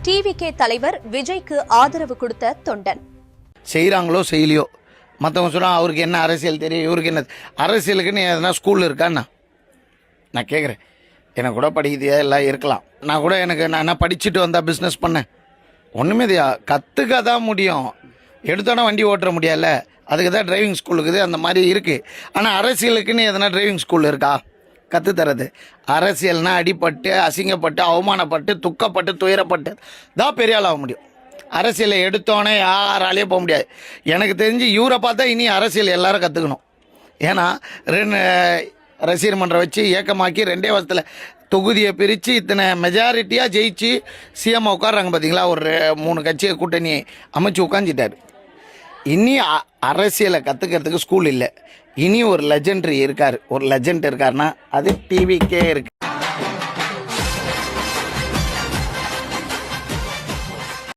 TVK தலைவர் விஜய்க்கு ஆதரவு கொடுத்த தொண்டன். செய்கிறாங்களோ செய்யலையோ, மற்றவங்க சொன்னால் அவருக்கு என்ன அரசியல் தெரியும், இவருக்கு என்ன அரசியலுக்குன்னு எதனா ஸ்கூல் இருக்கான்னா நான் கேட்குறேன். எனக்கு கூட படிக்கிறது எல்லாம் இருக்கலாம், நான் கூட நான் என்ன படிச்சுட்டு வந்தால் பிஸ்னஸ் பண்ணேன், ஒன்றுமே கற்றுக்க தான் முடியும், எடுத்தோன்னா வண்டி ஓட்டுற முடியல, அதுக்கு தான் டிரைவிங் ஸ்கூல் இருக்குது, அந்த மாதிரி இருக்குது. ஆனால் அரசியலுக்குன்னு எதனா டிரைவிங் ஸ்கூல் இருக்கா கற்றுத்தரது? அரசியல்னால் அடிப்பட்டு அசிங்கப்பட்டு அவமானப்பட்டு துக்கப்பட்டு துயரப்பட்டு தான் பெரிய ஆள் ஆக முடியும். அரசியலை எடுத்தோன்னே யாராலேயே போக முடியாது. எனக்கு தெரிஞ்சு இவரை பார்த்தா இனி அரசியல் எல்லாரும் கற்றுக்கணும். ஏன்னா ரசிகர் மன்றம் வச்சு இயக்கமாக்கி 2 வருஷத்தில் தொகுதியை பிரித்து இத்தனை மெஜாரிட்டியாக ஜெயிச்சு சிஎம் உட்காடுறாங்க பார்த்தீங்களா. ஒரு 3 கட்சியை கூட்டணி அமைச்சு உட்காந்துட்டார். இனி அரசியலை கற்றுக்கிறதுக்கு ஸ்கூல் இல்லை. இனி ஒரு லெஜெண்டரி இருக்கார், ஒரு லெஜெண்ட் இருக்காருன்னா அது டிவிக்கே இருக்குது.